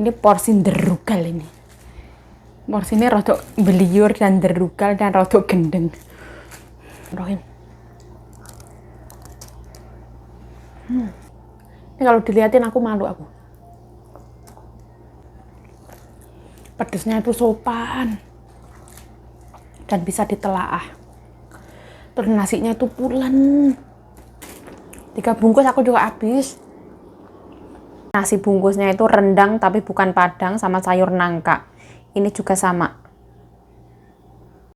Ini porsi derugal ini. Porsinya rodok beliur dan derugal dan rodok gendeng. Rohin. Ini kalau dilihatin aku malu aku. Pedesnya itu sopan dan bisa ditelaah. Terus nasinya itu pulen. 3 bungkus aku juga habis. Nasi bungkusnya itu rendang tapi bukan padang sama sayur nangka. Ini juga sama.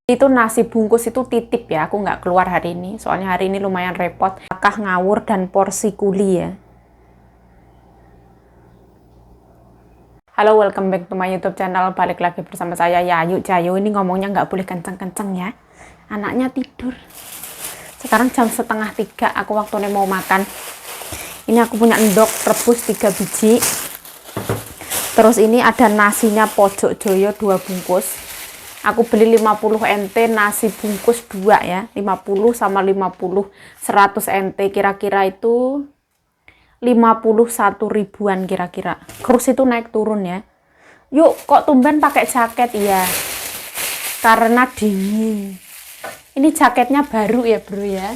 Itu nasi bungkus itu titip ya, aku nggak keluar hari ini. Soalnya hari ini lumayan repot. Akah ngawur dan porsi kuli ya. Halo, welcome back to my YouTube channel. Balik lagi bersama saya Yayu Jayu. Ini ngomongnya nggak boleh kenceng-kenceng ya. Anaknya tidur. Sekarang jam 2:30, aku waktunya mau makan. Ini aku punya endok rebus 3 biji. Terus ini ada nasinya Pojok Joyo 2 bungkus. Aku beli 50 NT nasi bungkus 2 ya. 50 sama 50 100 NT kira-kira itu 51 ribuan kira-kira. Terus itu naik turun ya. Yuk, kok tumben pakai jaket? Iya. Karena dingin. Ini jaketnya baru ya, Bro ya.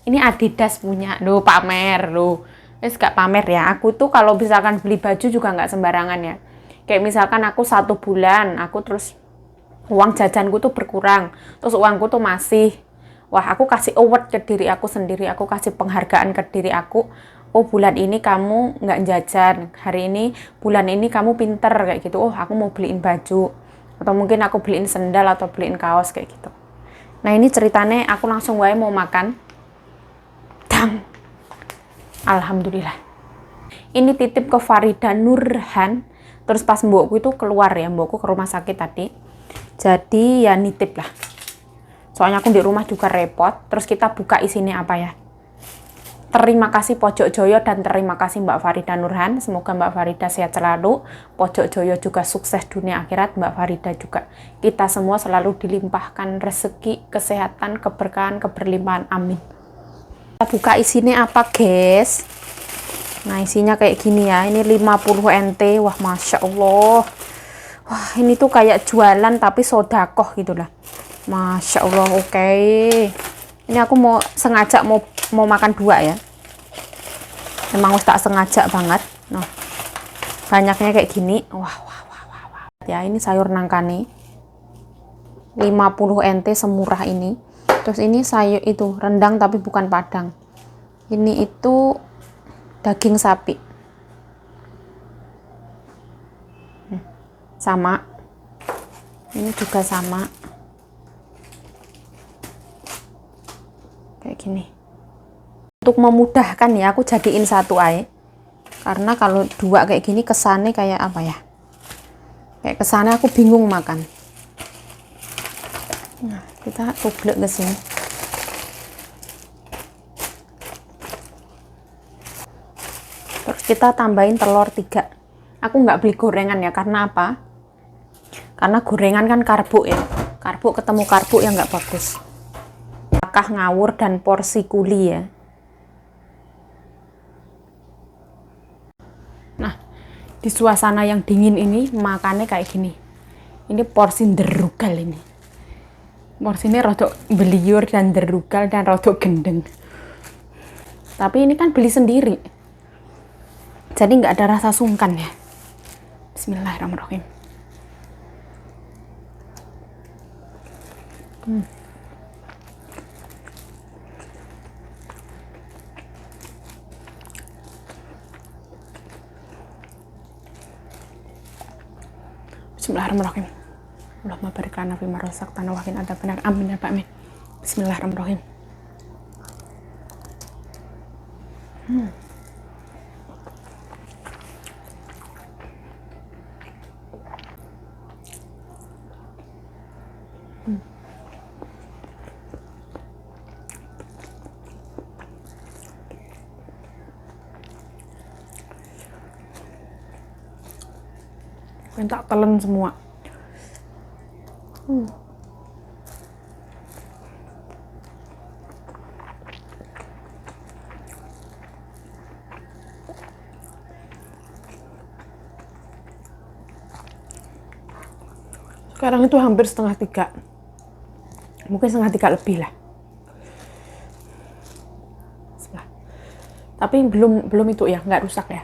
Ini Adidas punya. Loh, pamer loh. Wes gak pamer ya. Aku tuh kalau misalkan beli baju juga nggak sembarangan ya. Kayak misalkan aku 1 bulan, aku terus uang jajanku tuh berkurang. Terus uangku tuh masih. Wah, aku kasih award ke diri aku sendiri. Aku kasih penghargaan ke diri aku. Oh, bulan ini kamu nggak jajan. Hari ini, bulan ini kamu pinter kayak gitu. Oh, aku mau beliin baju. Atau mungkin aku beliin sendal atau beliin kaos kayak gitu. Nah, ini ceritanya aku langsung wae mau makan. Dang. Alhamdulillah. Ini titip ke Farida Nurhan. Terus pas mbokku itu keluar ya, mbokku ke rumah sakit tadi. Jadi ya nitip lah. Soalnya aku di rumah juga repot. Terus kita buka isinya apa ya. Terima kasih Pojok Joyo dan terima kasih Mbak Farida Nurhan. Semoga Mbak Farida sehat selalu. Pojok Joyo juga sukses dunia akhirat. Mbak Farida juga. Kita semua selalu dilimpahkan rezeki, kesehatan, keberkahan, keberlimpahan. Amin. Kita buka isinya apa guys. Nah isinya kayak gini ya. Ini 50 NT. Wah Masya Allah. Wah ini tuh kayak jualan tapi sodakoh gitu lah. Masya Allah. Oke. Ini aku mau sengaja mau makan 2 ya. Emang tak sengaja banget. Nah banyaknya kayak gini. Wah. Ya ini sayur nangka nih. 50 NT semurah ini. Terus ini sayur itu rendang tapi bukan padang. Ini itu daging sapi. Sama. Ini juga sama. Kayak gini. Untuk memudahkan ya, aku jadiin 1 aja. Karena kalau 2 kayak gini kesannya kayak apa ya? Kayak kesannya aku bingung makan. Nah, kita tublek ke sini. Terus kita tambahin telur 3. Aku nggak beli gorengan ya, karena apa? Karena gorengan kan karbo ya. Karbo ketemu karbo yang nggak bagus. Akah ngawur dan porsi kuli ya. Nah, di suasana yang dingin ini makannya kayak gini. Ini porsi derugal ini. Porsinya rodok beliur dan derugal dan rodok gendeng. Tapi ini kan beli sendiri. Jadi nggak ada rasa sungkan ya. Bismillahirrahmanirrahim. Bismillahirrahmanirrahim. Allahumma barik lana fima razaqtana wa qina adzabannar. Amin ya Pak. Amin. Bismillahirrahmanirrahim. Tak telan semua. Sekarang itu hampir 2:30. Mungkin 2:30 lebih lah. Tapi belum itu ya, nggak rusak ya.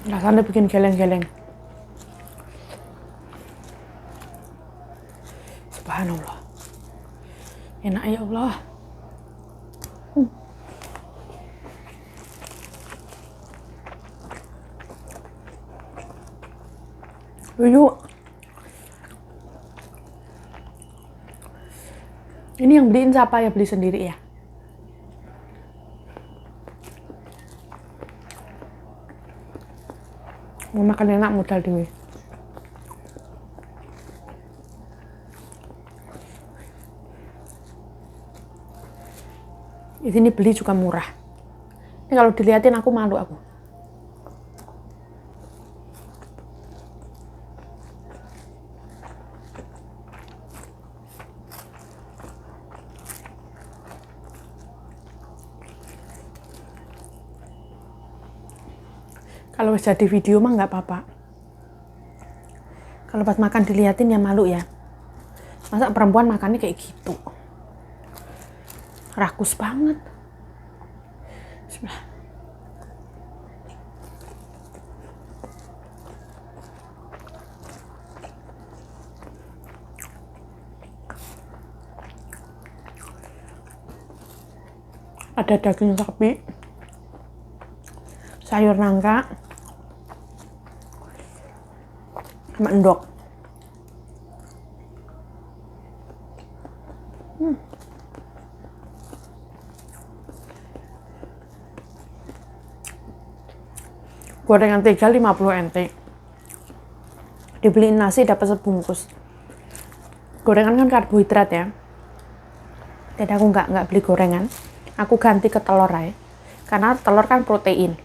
Rasanya bikin geleng-geleng. Subhanallah. Enak ya Allah. Yuk. Ini yang beliin siapa ya? Beli sendiri ya? Mau makan enak modal dewe. Ini beli juga murah. Ini kalau dilihatin aku malu aku. Kalau jadi video mah nggak apa-apa. Kalau pas makan dilihatin ya malu ya. Masa perempuan makannya kayak gitu? Rakus banget. Bismillah. Ada daging sapi, sayur nangka, sama endok. Gorengan 3 50 NT. Dibeliin nasi dapat sebungkus. Gorengan kan karbohidrat ya. Jadi aku nggak beli gorengan. Aku ganti ke telur aja. Karena telur kan protein.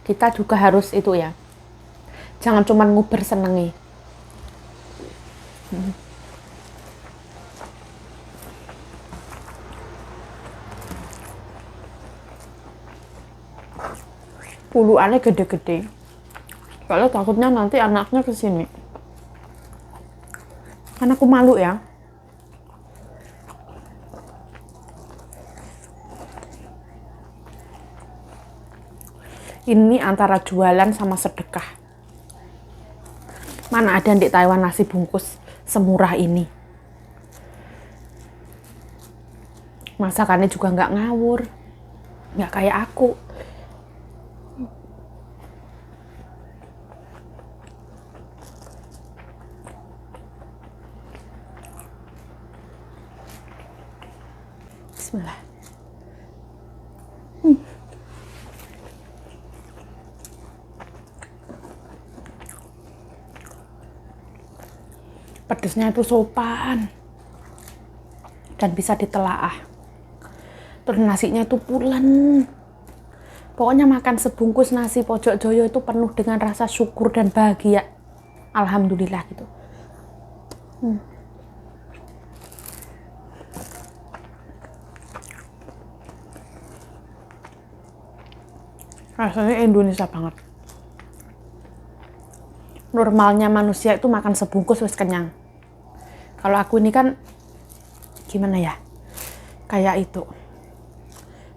Kita juga harus itu ya. Jangan cuma nguber senengi. Puluhannya gede-gede. Kalau takutnya nanti anaknya kesini. Karena aku malu ya. Ini antara jualan sama sedekah. Mana ada di Taiwan nasi bungkus semurah ini. Masakannya juga nggak ngawur. Nggak kayak aku. Bismillah. Pedesnya itu sopan dan bisa ditelaah. Terus nasinya itu pulen. Pokoknya makan sebungkus nasi pojok joyo itu penuh dengan rasa syukur dan bahagia. Alhamdulillah gitu. Rasanya Indonesia banget. Normalnya manusia itu makan sebungkus wis kenyang. Kalau aku ini kan gimana ya? Kayak itu.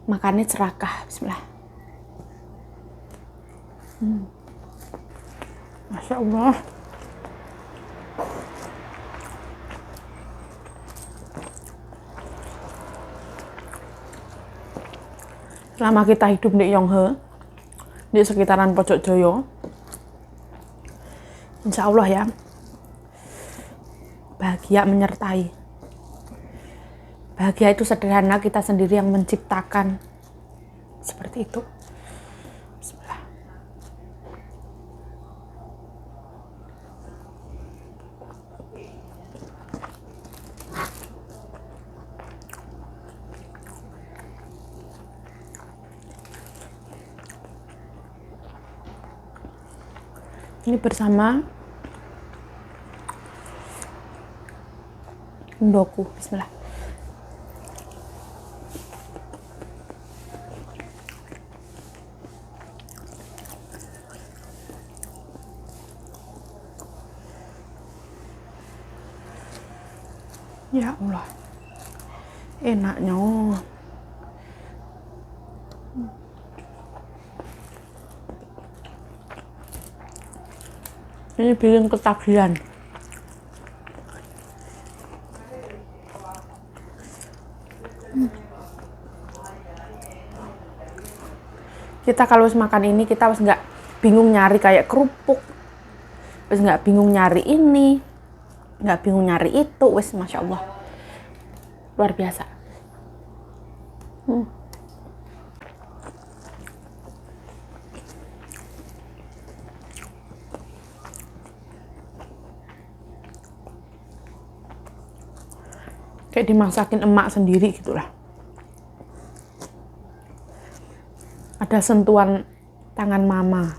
Makannya serakah. Bismillah. Masya Allah. Selama kita hidup di Yonghe, di sekitaran Pojok Joyo, insya Allah ya, bahagia menyertai. Bahagia itu sederhana, kita sendiri yang menciptakan. Seperti itu. Bismillah. Ini bersama Ndoku. Bismillah. Ya Allah, enaknya. Ini bikin ketagihan. Kita kalau makan ini kita harus nggak bingung nyari kayak kerupuk, wes nggak bingung nyari ini, nggak bingung nyari itu, wes masya Allah luar biasa. Kayak dimasakin emak sendiri gitulah. Ada sentuhan tangan mama.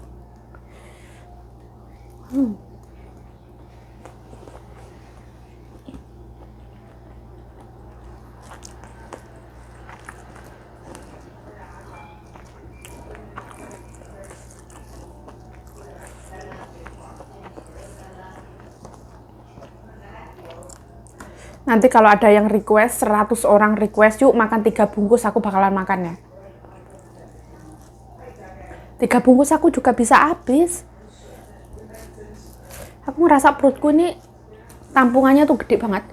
Nanti kalau ada yang request, 100 orang request, yuk makan 3 bungkus, aku bakalan makan ya. 3 bungkus aku juga bisa habis. Aku ngerasa perutku ini tampungannya tuh gede banget.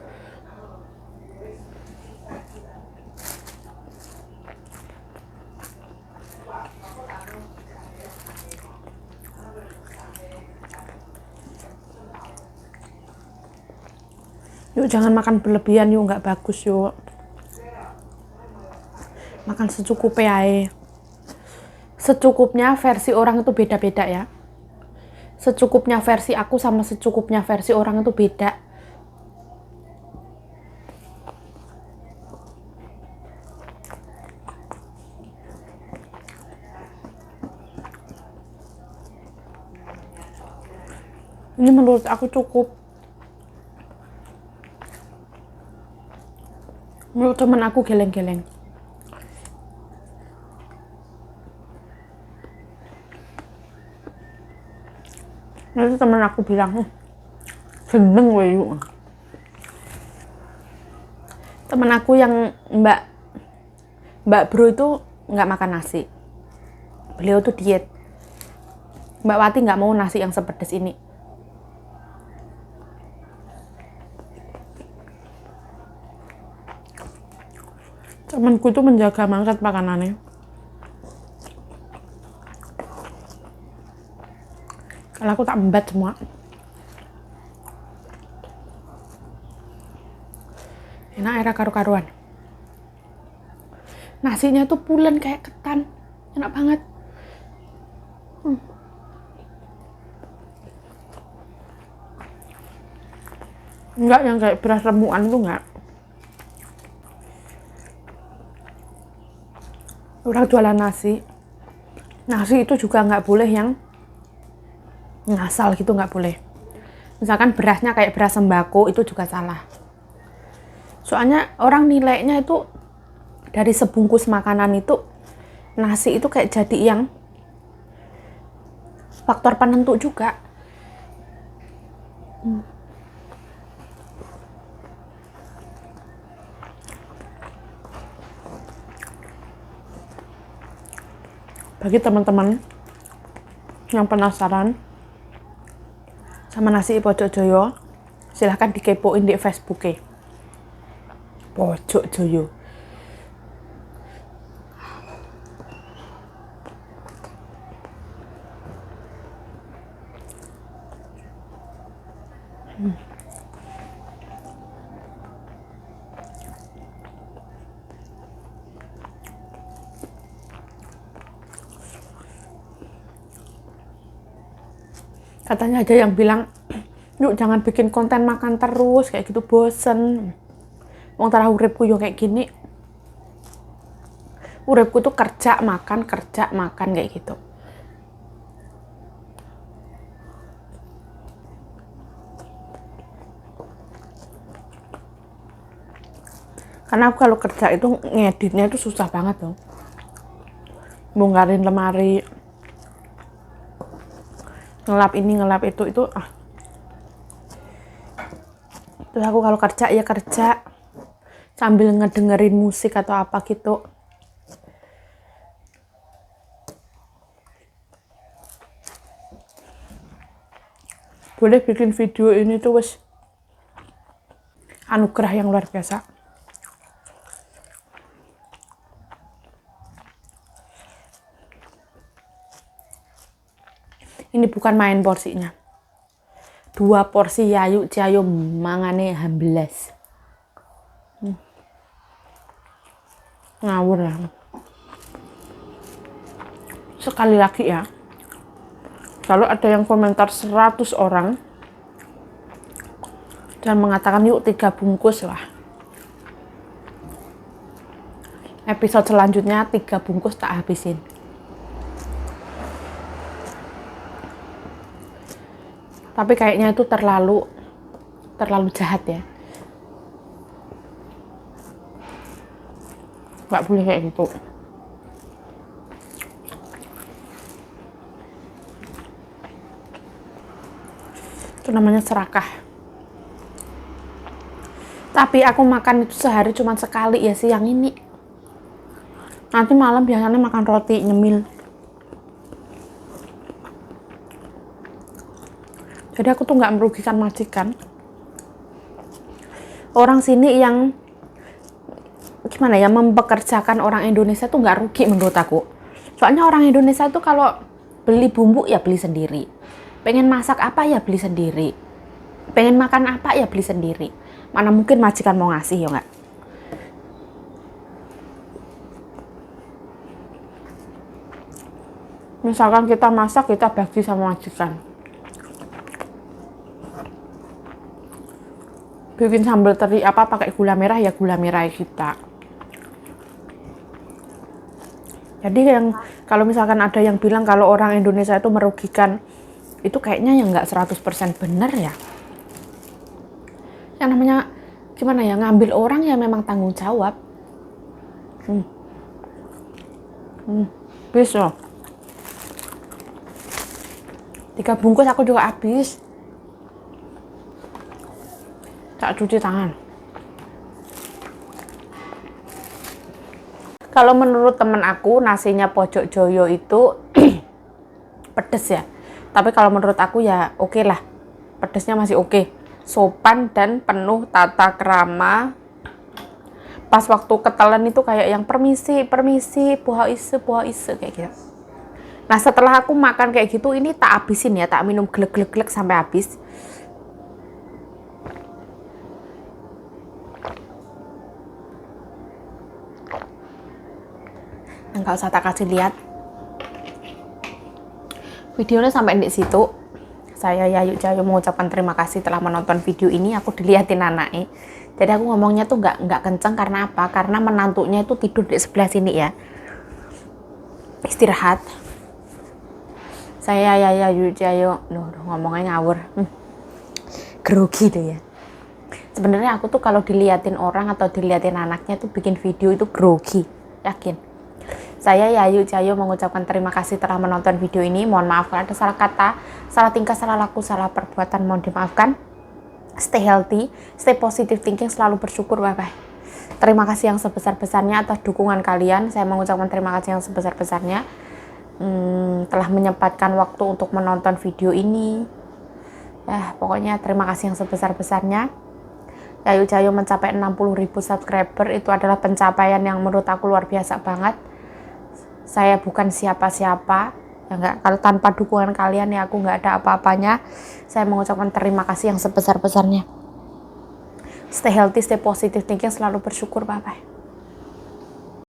Yuk jangan makan berlebihan yuk, nggak bagus yuk. Makan secukupnya aja. Secukupnya versi orang itu beda-beda ya. Secukupnya versi aku sama secukupnya versi orang itu beda. Ini menurut aku cukup. Menurut temen aku geleng-geleng. Nanti temen aku bilang, seneng weh yuk. Temen aku yang Mbak Bro itu nggak makan nasi. Beliau tuh diet. Mbak Wati nggak mau nasi yang sepedes ini. Temanku itu menjaga banget makanannya. Kalau aku tak embat semua. Enak era karu-karuan. Nasinya tuh pulen kayak ketan. Enak banget. Enggak yang kayak beras remukan tuh enggak. Orang jualan nasi itu juga nggak boleh yang ngasal gitu, nggak boleh. Misalkan berasnya kayak beras sembako itu juga salah. Soalnya orang nilainya itu dari sebungkus makanan itu nasi itu kayak jadi yang faktor penentu juga. Bagi teman-teman yang penasaran sama nasi Pojok Joyo, silahkan dikepoin di Facebook-nya. Pojok Joyo. Katanya ada yang bilang, yuk jangan bikin konten makan terus, kayak gitu bosen. Wong tarah uripku yo kayak gini. Uripku tuh kerja makan kayak gitu. Karena aku kalau kerja itu ngeditnya itu susah banget tuh. Bongkarin lemari, ngelap ini ngelap itu Terus aku kalau kerja ya kerja, sambil ngedengerin musik atau apa gitu. Boleh bikin video ini tuh wes anugerah yang luar biasa. Ini bukan main porsinya. 2 porsi Yayu Cahayu mangane 12. Ngawur lah. Sekali lagi ya, kalau ada yang komentar 100 orang dan mengatakan yuk 3 bungkus lah, episode selanjutnya 3 bungkus tak habisin. Tapi kayaknya itu terlalu jahat ya. Nggak boleh kayak gitu. Itu namanya serakah. Tapi aku makan itu sehari cuma sekali ya, siang ini. Nanti malam biasanya makan roti nyemil. Jadi aku tuh nggak merugikan majikan. Orang sini yang gimana ya, mempekerjakan orang Indonesia tuh nggak rugi menurut aku. Soalnya orang Indonesia tuh kalau beli bumbu ya beli sendiri. Pengen masak apa ya beli sendiri. Pengen makan apa ya beli sendiri. Mana mungkin majikan mau ngasih ya nggak? Misalkan kita masak, kita bagi sama majikan. Bikin sambal teri apa pakai gula merah ya gula merah kita. Jadi yang kalau misalkan ada yang bilang kalau orang Indonesia itu merugikan, itu kayaknya yang nggak 100% benar ya. Yang namanya gimana ya, ngambil orang ya memang tanggung jawab. Habis loh. 3 bungkus aku juga habis. Tak cuci tangan. Kalau menurut temen aku nasinya Pojok Joyo itu pedes ya. Tapi kalau menurut aku ya oke lah. Pedesnya masih oke. Sopan dan penuh tata krama. Pas waktu ketelan itu kayak yang permisi, buah ise kayak gitu. Nah setelah aku makan kayak gitu, ini tak habisin ya, tak minum glek sampai habis. Nggak usah tak kasih lihat. Videonya sampai di situ. Saya Yayu Cahayu mengucapkan terima kasih telah menonton video ini. Aku dilihatin anaknya. Jadi aku ngomongnya tuh nggak kenceng karena apa? Karena menantunya itu tidur di sebelah sini ya. Istirahat. Saya Yayu Cahayu. Ngomongnya ngawur. Grogi deh ya. Sebenarnya aku tuh kalau diliatin orang atau diliatin anaknya tuh bikin video itu grogi. Yakin. Saya Yayu Cahayu mengucapkan terima kasih telah menonton video ini. Mohon maaf kalau ada salah kata, salah tingkah, salah laku, salah perbuatan. Mohon dimaafkan. Stay healthy, stay positive thinking, selalu bersyukur. Bye-bye. Terima kasih yang sebesar-besarnya atas dukungan kalian. Saya mengucapkan terima kasih yang sebesar-besarnya. Telah menyempatkan waktu untuk menonton video ini. Pokoknya terima kasih yang sebesar-besarnya. Yayu Cahayu mencapai 60.000 subscriber. Itu adalah pencapaian yang menurut aku luar biasa banget. Saya bukan siapa-siapa ya, enggak, kalau tanpa dukungan kalian ya aku nggak ada apa-apanya. Saya mengucapkan terima kasih yang sebesar-besarnya. Stay healthy, stay positive thinking, selalu bersyukur. Bye-bye.